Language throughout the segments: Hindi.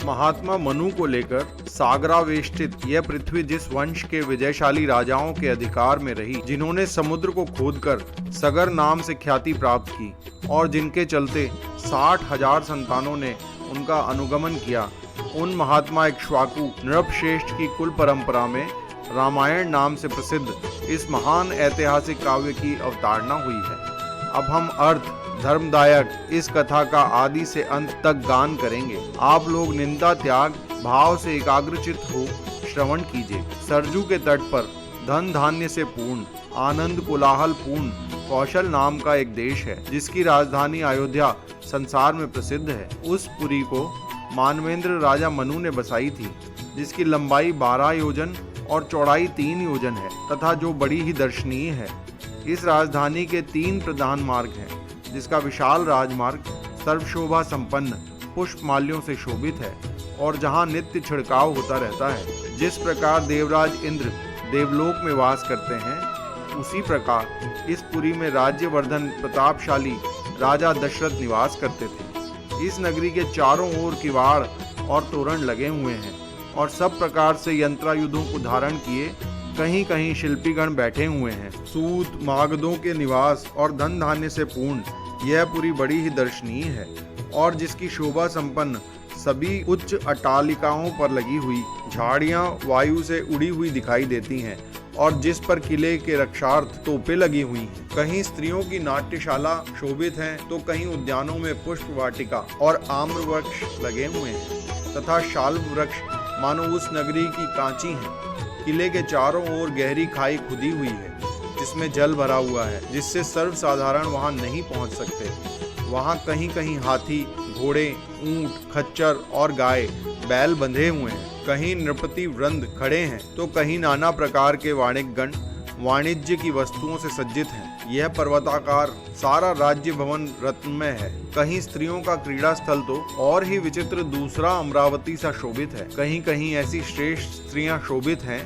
महात्मा मनु को लेकर सागरावेष्टित यह पृथ्वी जिस वंश के विजयशाली राजाओं के अधिकार में रही, जिन्होंने समुद्र को खोदकर सगर नाम से ख्याति प्राप्त की और जिनके चलते 60,000 संतानों ने उनका अनुगमन किया, उन महात्मा इक्ष्वाकु नृपश्रेष्ठ की कुल परंपरा में रामायण नाम से प्रसिद्ध इस महान ऐतिहासिक काव्य की अवतारणा हुई है। अब हम अर्थ धर्मदायक इस कथा का आदि से अंत तक गान करेंगे। आप लोग निंदा त्याग भाव से एकाग्रचित हो श्रवण कीजिए। सरजू के तट पर धन धान्य से पूर्ण, आनंद कोलाहल पूर्ण कौशल नाम का एक देश है, जिसकी राजधानी अयोध्या संसार में प्रसिद्ध है। उस पुरी को मानवेंद्र राजा मनु ने बसाई थी, जिसकी लंबाई 12 योजन और चौड़ाई 3 योजन है तथा जो बड़ी ही दर्शनीय है। इस राजधानी के 3 प्रधान मार्ग हैं, जिसका विशाल राजमार्ग सर्वशोभा संपन्न पुष्प माल्यों से शोभित है और जहां नित्य छिड़काव होता रहता है। जिस प्रकार देवराज इंद्र देवलोक में वास करते हैं, उसी प्रकार इस पुरी में राज्यवर्धन प्रतापशाली राजा दशरथ निवास करते थे। इस नगरी के चारों ओर किवाड़ और तोरण लगे हुए हैं और सब प्रकार से यंत्रायुधों को धारण किए कहीं कहीं शिल्पीगण बैठे हुए हैं। सूत मागधों के निवास और धन धान्य से पूर्ण यह पुरी बड़ी ही दर्शनीय है और जिसकी शोभा संपन्न सभी उच्च अट्टालिकाओं पर लगी हुई झाड़ियां वायु से उड़ी हुई दिखाई देती हैं और जिस पर किले के रक्षार्थ तोपें लगी हुई हैं। कहीं स्त्रियों की नाट्यशाला शोभित है तो कहीं उद्यानों में पुष्प वाटिका और आम्र वृक्ष लगे हुए हैं तथा शाल्व वृक्ष मानो उस नगरी की कांची है। किले के चारों ओर गहरी खाई खुदी हुई है, जिसमें जल भरा हुआ है, जिससे सर्वसाधारण वहां नहीं पहुंच सकते। वहां कहीं कहीं हाथी, घोड़े, ऊंट, खच्चर और गाय, बैल बंधे हुए हैं। कहीं नृपति वृंद खड़े हैं तो कहीं नाना प्रकार के वाणिकगण वाणिज्य की वस्तुओं से सज्जित हैं। यह पर्वताकार सारा राज्य भवन रत्नमय है। कहीं स्त्रियों का क्रीड़ा स्थल तो और ही विचित्र दूसरा अमरावती सा शोभित है। कहीं कहीं ऐसी श्रेष्ठ स्त्रियां शोभित हैं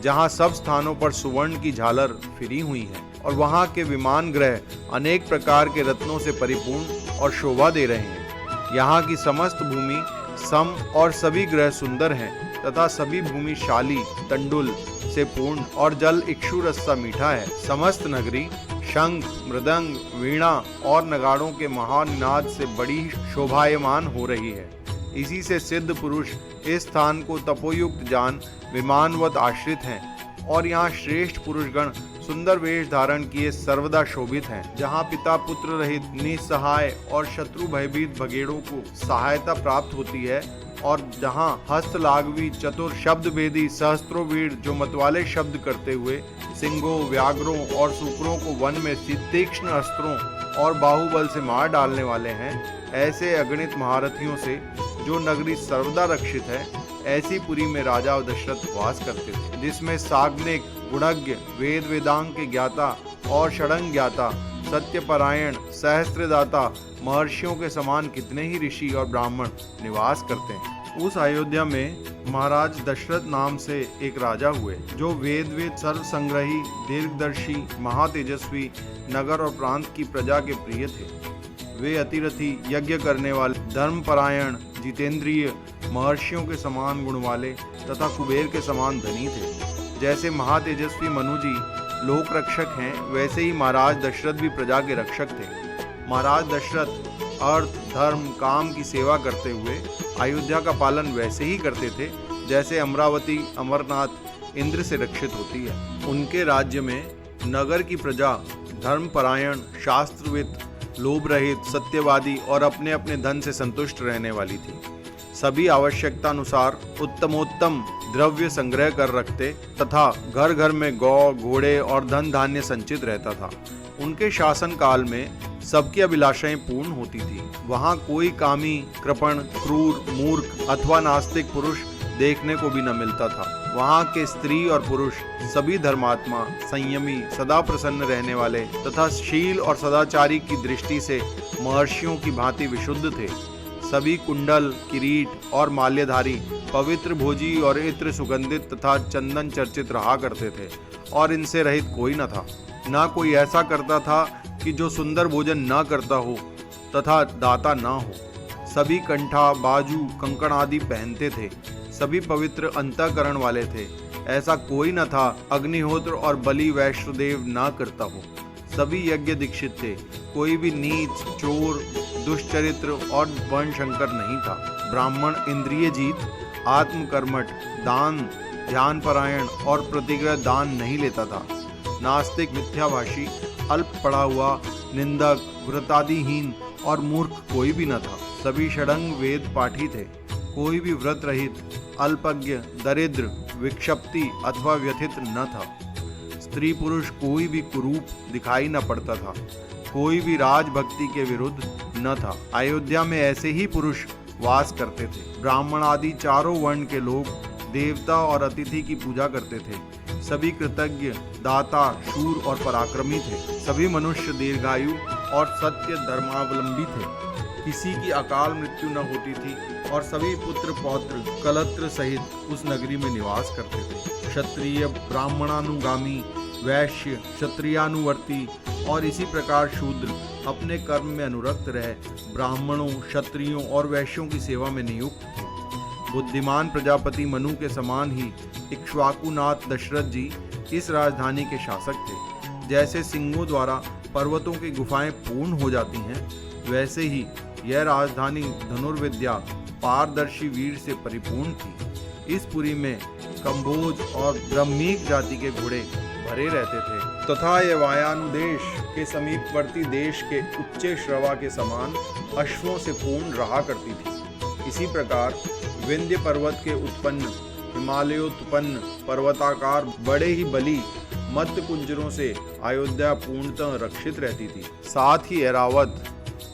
जहां सब स्थानों पर सुवर्ण की झालर फिरी हुई है और वहां के विमान ग्रह अनेक प्रकार के रत्नों से परिपूर्ण और शोभा दे रहे हैं। यहाँ की समस्त भूमि सम और सभी ग्रह सुंदर हैं तथा सभी भूमि शाली तंडुल से पूर्ण और जल इक्षुरस सा मीठा है। समस्त नगरी शंख, मृदंग, वीणा और नगाड़ों के महानिनाद से बड़ी शोभायमान हो रही है। इसी से सिद्ध पुरुष इस स्थान को तपोयुक्त जान विमानवत आश्रित हैं और यहाँ श्रेष्ठ पुरुषगण सुंदर वेश धारण किए सर्वदा शोभित हैं। जहाँ पिता पुत्र रहित निसहाय और शत्रु भयभीत भगेड़ों को सहायता प्राप्त होती है और जहाँ हस्त लागवी चतुर शब्द भेदी सहस्त्रों वीर जो मतवाले शब्द करते हुए सिंहों, व्याघ्रों और सूकरों को वन में तीक्ष्ण अस्त्रों और बाहुबल से मार डालने वाले हैं, ऐसे अगणित महारथियों से जो नगरी सर्वदा रक्षित है, ऐसी पुरी में राजा दशरथ वास करते थे, जिसमें साग्निक, गुणज्ञ, वेद वेदांग के ज्ञाता और षडंग ज्ञाता, सत्यपरायण, सहस्त्रदाता, महर्षियों के समान कितने ही ऋषि और ब्राह्मण निवास करते हैं। उस अयोध्या में महाराज दशरथ नाम से एक राजा हुए, जो वेद सर्व संग्रही, दीर्घदर्शी, महातेजस्वी, नगर और प्रांत की प्रजा के प्रिय थे। वे अतिरथी, यज्ञ करने वाले, धर्मपरायण, जितेंद्रिय, महर्षियों के समान गुण वाले तथा कुबेर के समान धनी थे। जैसे महातेजस्वी मनु जी लोक रक्षक हैं, वैसे ही महाराज दशरथ भी प्रजा के रक्षक थे। महाराज दशरथ अर्थ, धर्म, काम की सेवा करते हुए अयोध्या का पालन वैसे ही करते थे जैसे अमरावती, अमरनाथ इंद्र से रक्षित होती है। उनके राज्य में नगर की प्रजा धर्मपरायण, शास्त्रविद, लोभ रहित, सत्यवादी और अपने अपने धन से संतुष्ट रहने वाली थी। सभी आवश्यकता अनुसार उत्तमोत्तम द्रव्य संग्रह कर रखते तथा घर घर में गौ, घोड़े और धन धान्य संचित रहता था। उनके शासन काल में सबकी अभिलाषाएं पूर्ण होती थी। वहाँ कोई कामी, कृपण, क्रूर, मूर्ख अथवा नास्तिक पुरुष देखने को भी न मिलता था। वहाँ के स्त्री और पुरुष सभी धर्मात्मा, संयमी, सदा प्रसन्न रहने वाले तथा शील और सदाचारी की दृष्टि से महर्षियों की भांति विशुद्ध थे। सभी कुंडल, किरीट और माल्यधारी, पवित्र भोजी और इत्र सुगंधित तथा चंदन चर्चित रहा करते थे और इनसे रहित कोई न था। न कोई ऐसा करता था कि जो सुंदर भोजन न करता हो तथा दाता न हो। सभी कंठा, बाजू, कंकण आदि पहनते थे। सभी पवित्र अंतःकरण वाले थे। ऐसा कोई न था अग्निहोत्र और बलि वैष्णोदेव ना करता हो। सभी यज्ञ दीक्षित थे। कोई भी नीच, चोर, दुष्चरित्र और वर्णशंकर नहीं था। ब्राह्मण इंद्रिय जीत, आत्मकर्मठ, दान, ध्यान परायण और प्रतिग्रह दान नहीं लेता था। नास्तिक, मिथ्याभाषी, अल्प पढ़ा हुआ, निंदक, व्रतादिहीन और मूर्ख कोई भी न था। सभी षडंग वेद पाठी थे। कोई भी व्रत रहित, अल्पज्ञ, दरिद्र, विक्षिप्ति अथवा व्यथित न था। स्त्री पुरुष कोई भी कुरूप दिखाई न पड़ता था। कोई भी राजभक्ति के विरुद्ध न था। अयोध्या में ऐसे ही पुरुष वास करते थे। ब्राह्मण आदि चारों वर्ण के लोग देवता और अतिथि की पूजा करते थे। सभी कृतज्ञ, दाता, शूर और पराक्रमी थे। सभी मनुष्य दीर्घायु और सत्य धर्मावलंबी थे। किसी की अकाल मृत्यु न होती थी और सभी पुत्र पौत्र कलत्र सहित उस नगरी में निवास करते थे। क्षत्रिय ब्राह्मणानुगामी, वैश्य क्षत्रियानुवर्ती और इसी प्रकार शूद्र अपने कर्म में अनुरक्त रह ब्राह्मणों, क्षत्रियों और वैश्यों की सेवा में नियुक्त थे। बुद्धिमान प्रजापति मनु के समान ही इक्ष्वाकुनाथ दशरथ जी इस राजधानी के शासक थे। जैसे सिंहों द्वारा पर्वतों की गुफाएं पूर्ण हो जाती हैं, वैसे ही यह राजधानी धनुर्विद्या पारदर्शी वीर से परिपूर्ण थी। इस पुरी में कंबोज और ब्रह्मीक जाति के घोड़े भरे रहते थे तथा यह वायानुदेश के समीपवर्ती देश के उच्चे श्रवा के समान अश्वों से पूर्ण रहा करती थी। इसी प्रकार विंध्य पर्वत के उत्पन्न, हिमालयोत्पन्न पर्वताकार बड़े ही बली मध्य कुंजरों से अयोध्या पूर्णतः रक्षित रहती थी। साथ ही ऐरावत,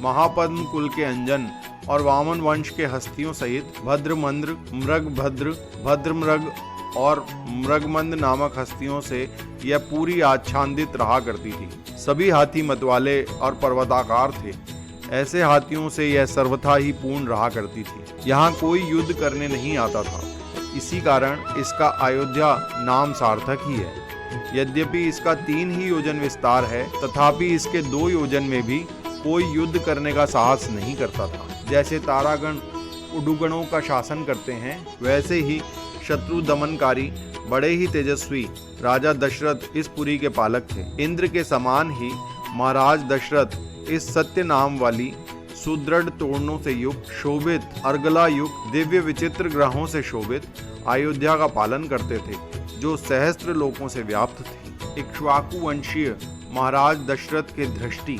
महापद्म कुल के अंजन और वामन वंश के हस्तियों सहित भद्रमंद्र, मृगभद्र, भद्रमृग और मृगमंद नामक हस्तियों से यह पूरी आच्छादित रहा करती थी। सभी हाथी मतवाले और पर्वताकार थे। ऐसे हाथियों से यह सर्वथा ही पूर्ण रहा करती थी। यहाँ कोई युद्ध करने नहीं आता था। इसी कारण इसका अयोध्या नाम सार्थक ही है। यद्यपि इसका 3 ही योजन विस्तार है, तथापि इसके 2 योजन में भी कोई युद्ध करने का साहस नहीं करता था। जैसे तारागण उडुगणों का शासन करते हैं, वैसे ही शत्रु दमनकारी बड़े ही तेजस्वी राजा दशरथ इस पुरी के पालक थे। इंद्र के समान ही महाराज दशरथ इस सत्य नाम वाली सुदृढ़ तोरणों से युक्त, शोभित, अर्गला युक्त, दिव्य विचित्र ग्रहों से शोभित अयोध्या का पालन करते थे, जो सहस्त्र लोकों से व्याप्त थी। इक्ष्वाकु वंशीय महाराज दशरथ के दृष्टि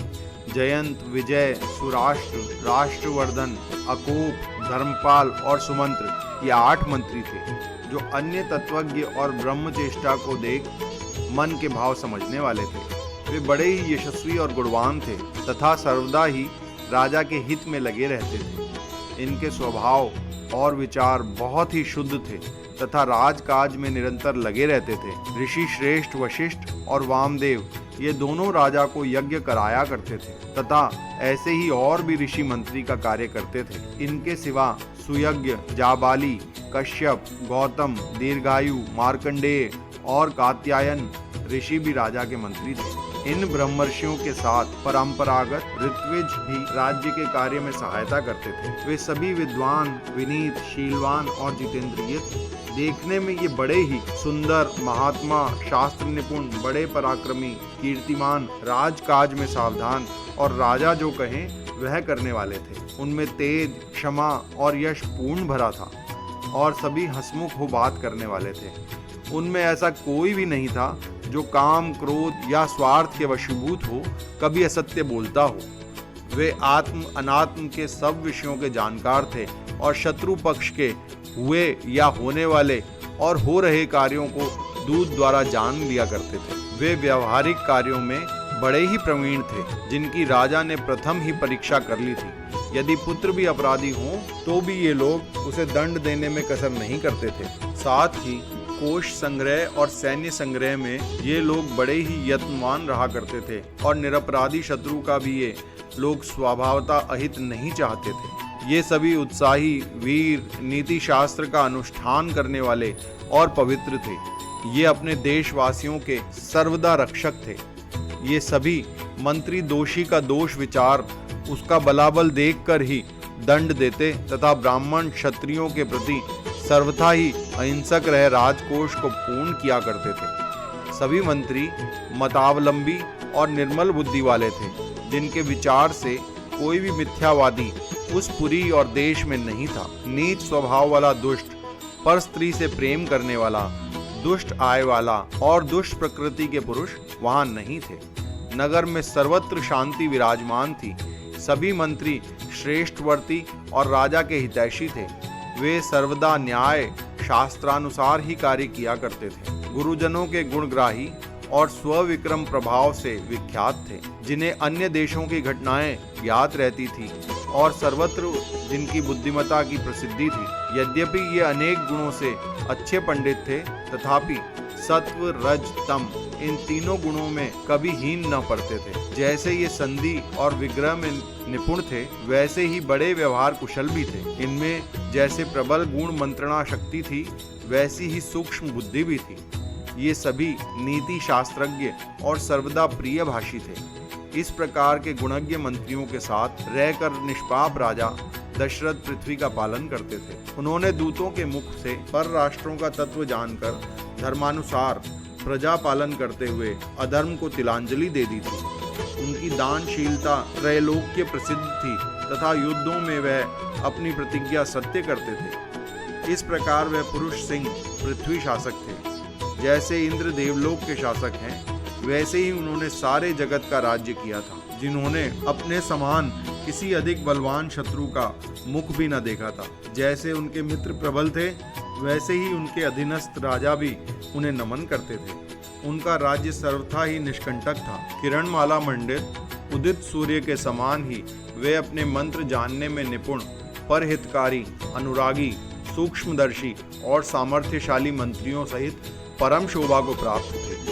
जयंत, विजय, सुराष्ट्र, राष्ट्रवर्धन, अकोप, धर्मपाल और सुमंत्र ये 8 मंत्री थे, जो अन्य तत्वज्ञ और ब्रह्मचेष्टा को देख मन के भाव समझने वाले थे। वे बड़े ही यशस्वी और गुणवान थे तथा सर्वदा ही राजा के हित में लगे रहते थे। इनके स्वभाव और विचार बहुत ही शुद्ध थे तथा राजकाज में निरंतर लगे रहते थे। ऋषि श्रेष्ठ वशिष्ठ और वामदेव ये दोनों राजा को यज्ञ कराया करते थे तथा ऐसे ही और भी ऋषि मंत्री का कार्य करते थे। इनके सिवा सुयज्ञ, जाबाली, कश्यप, गौतम, दीर्घायु, मार्कंडेय और कात्यायन ऋषि भी राजा के मंत्री थे। इन ब्रह्मर्षियों के साथ परंपरागत ऋत्विज भी राज्य के कार्य में सहायता करते थे। वे सभी विद्वान, विनीत, शीलवान और जितेंद्रिय थे। देखने में ये बड़े ही सुंदर, महात्मा, शास्त्र निपुण, बड़े पराक्रमी, कीर्तिमान, राजकाज में सावधान और राजा जो कहें वह करने वाले थे। उनमें तेज, क्षमा और यश पूर्ण भरा था और सभी हंसमुख हो बात करने वाले थे। उनमें ऐसा कोई भी नहीं था जो काम, क्रोध या स्वार्थ के वशीभूत हो, कभी असत्य बोलता हो। वे आत्म अनात्म के सब विषयों के जानकार थे और शत्रु पक्ष के हुए या होने वाले और हो रहे कार्यों को दूत द्वारा जान लिया करते थे। वे व्यवहारिक कार्यों में बड़े ही प्रवीण थे, जिनकी राजा ने प्रथम ही परीक्षा कर ली थी। यदि पुत्र भी अपराधी हों तो भी ये लोग उसे दंड देने में कसर नहीं करते थे। साथ ही कोष संग्रह और सैन्य संग्रह में ये लोग बड़े ही यत्नवान रहा करते थे और निरपराधी शत्रु का भी ये लोग स्वभावतः अहित नहीं चाहते थे। ये सभी उत्साही, वीर, नीति शास्त्र का अनुष्ठान करने वाले और पवित्र थे। ये अपने देशवासियों के सर्वदा रक्षक थे। ये सभी मंत्री दोषी का दोष विचार उसका बलाबल देखकर ही दंड देते तथा ब्राह्मण क्षत्रियों के प्रति सर्वथा ही अहिंसक रह राजकोष को पूर्ण किया करते थे। सभी मंत्री मतावलंबी और निर्मल बुद्धि वाले थे, जिनके विचार से कोई भी मिथ्यावादी उस पुरी और देश में नहीं था। नीच स्वभाव वाला दुष्ट, पर स्त्री से प्रेम करने वाला, दुष्ट आय वाला और दुष्ट प्रकृति के पुरुष वहां नहीं थे। नगर में सर्वत्र शांति विराजमान थी। सभी मंत्री श्रेष्ठवर्ती और राजा के हितैषी थे। वे सर्वदा न्याय शास्त्रानुसार ही कार्य किया करते थे। गुरुजनों के गुणग्राही और स्वविक्रम प्रभाव से विख्यात थे, जिन्हें अन्य देशों की घटनाएं याद रहती थी और सर्वत्र जिनकी बुद्धिमत्ता की प्रसिद्धि थी। यद्यपि ये अनेक गुणों से अच्छे पंडित थे, तथापि सत्व रज तम इन तीनों गुणों में कभी हीन न पड़ते थे। जैसे ये संधि और विग्रह में निपुण थे, वैसे ही बड़े व्यवहार कुशल भी थे। इनमें जैसे प्रबल गुण मंत्रणा शक्ति थी, वैसी ही सूक्ष्म बुद्धि भी थी। ये सभी नीति शास्त्रज्ञ और सर्वदा प्रिय भाषी थे। इस प्रकार के गुणज्ञ मंत्रियों के साथ रहकर निष्पाप राजा दशरथ पृथ्वी का पालन करते थे। उन्होंने दूतों के मुख से पर राष्ट्रों का तत्व जानकर धर्मानुसार प्रजा पालन करते हुए अधर्म को तिलांजलि दे दी थी। उनकी दानशीलता त्रैलोक्य प्रसिद्ध थी तथा युद्धों में वह अपनी प्रतिज्ञा सत्य करते थे। इस प्रकार वह पुरुष सिंह पृथ्वी शासक थे। जैसे इंद्र देवलोक के शासक हैं, वैसे ही उन्होंने सारे जगत का राज्य किया था। जिन्होंने अपने समान किसी अधिक बलवान शत्रु का मुख भी न देखा था। जैसे उनके मित्र प्रबल थे, वैसे ही उनके अधीनस्थ राजा भी उन्हें नमन करते थे। उनका राज्य सर्वथा ही निष्कंटक था। किरणमाला मंडित उदित सूर्य के समान ही वे अपने मंत्र जानने में निपुण, परहितकारी, अनुरागी, सूक्ष्मदर्शी और सामर्थ्यशाली मंत्रियों सहित परम शोभा को प्राप्त